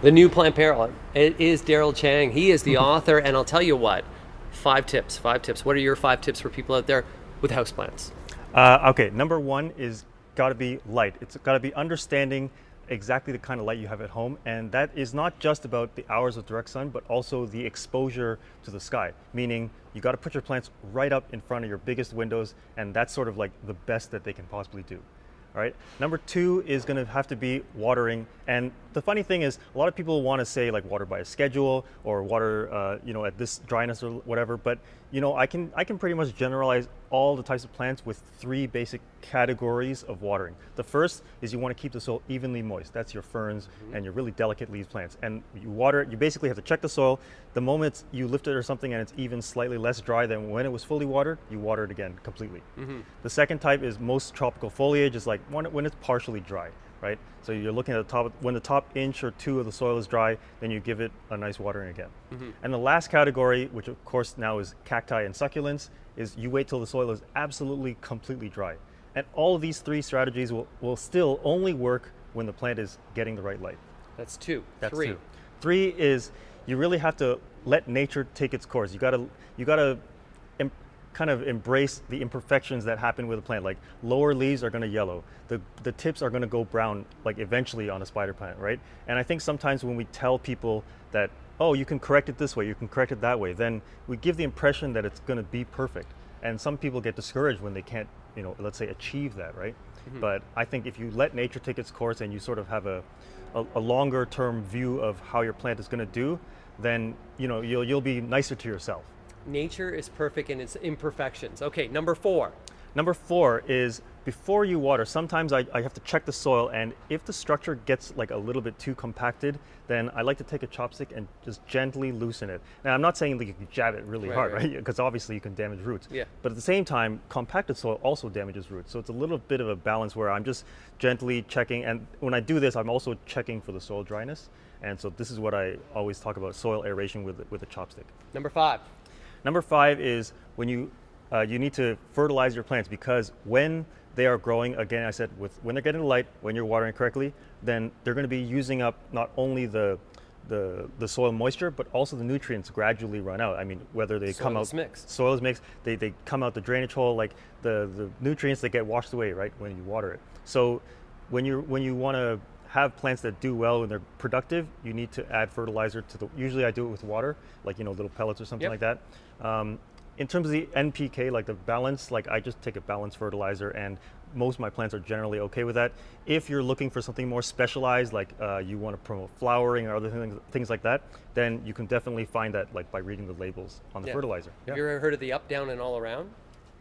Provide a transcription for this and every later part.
The new plant parent. It is Darryl Cheng. He is the author, and I'll tell you what, 5 tips. 5 tips. What are your 5 tips for people out there with houseplants? Okay, number one is got to be light. It's got to be understanding exactly the kind of light you have at home, and that is not just about the hours of direct sun, but also the exposure to the sky. Meaning, you got to put your plants right up in front of your biggest windows, and that's sort of like the best that they can possibly do. All right. Number two is going to have to be watering. And the funny thing is, a lot of people want to say like water by a schedule or water, at this dryness or whatever. But I can pretty much generalize all the types of plants with 3 basic categories of watering. The first is you want to keep the soil evenly moist. That's your ferns and your really delicate leaves plants. And you water it. You basically have to check the soil. The moment you lift it or something and it's even slightly less dry than when it was fully watered, you water it again completely. The second type is most tropical foliage is like when it's partially dry, right? So you're looking at the top, when the top inch or 2 of the soil is dry, then you give it a nice watering again. And the last category, which of course now is cacti and succulents, is you wait till the soil is absolutely completely dry. And all of these 3 strategies will still only work when the plant is getting the right light. That's 2. That's 3. 2. 3 is you really have to let nature take its course. You gotta kind of embrace the imperfections that happen with a plant. Like lower leaves are going to yellow, the tips are going to go brown, like eventually on a spider plant, right? And I think sometimes when we tell people that, oh, you can correct it this way, you can correct it that way, then we give the impression that it's going to be perfect. And some people get discouraged when they can't, let's say achieve that, right? But I think if you let nature take its course and you sort of have a longer term view of how your plant is going to do, then you'll be nicer to yourself. Nature is perfect in its imperfections. Okay, number 4. Number 4 is before you water, sometimes I have to check the soil, and if the structure gets like a little bit too compacted, then I like to take a chopstick and just gently loosen it. Now, I'm not saying that you can jab it really hard, right? Because obviously you can damage roots. Yeah. But at the same time, compacted soil also damages roots. So it's a little bit of a balance where I'm just gently checking, and when I do this, I'm also checking for the soil dryness. And so this is what I always talk about, soil aeration with a chopstick. Number 5. Number 5 is when you need to fertilize your plants, because when they are growing, again, I said when they're getting the light, when you're watering correctly, then they're going to be using up not only the soil moisture, but also the nutrients gradually run out. I mean, whether they come out, soil is mixed, they come out the drainage hole, like the nutrients that get washed away, right, when you water it. So when you want to have plants that do well and they're productive, you need to add fertilizer to usually I do it with water, like little pellets or something like that. In terms of the NPK, like the balance, like I just take a balanced fertilizer, and most of my plants are generally okay with that. If you're looking for something more specialized, like you want to promote flowering or other things like that, then you can definitely find that like by reading the labels on the fertilizer. Have you ever heard of the up, down, and all around?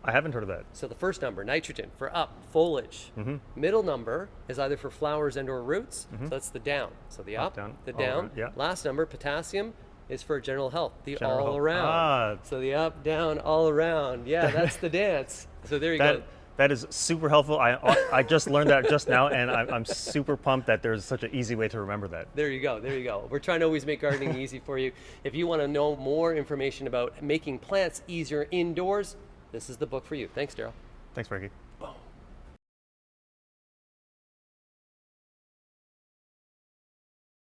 I haven't heard of that. So the first number, nitrogen, for up, foliage. Middle number is either for flowers and or roots, so that's the down. So the up, down, the down. Last number, potassium, is for general health, the all around. So the up, down, all around. Yeah, that's the dance. So there you go. That is super helpful. I just learned that just now, and I'm super pumped that there's such an easy way to remember that. There you go. There you go. We're trying to always make gardening easy for you. If you want to know more information about making plants easier indoors, this is the book for you. Thanks, Darryl. Thanks, Frankie.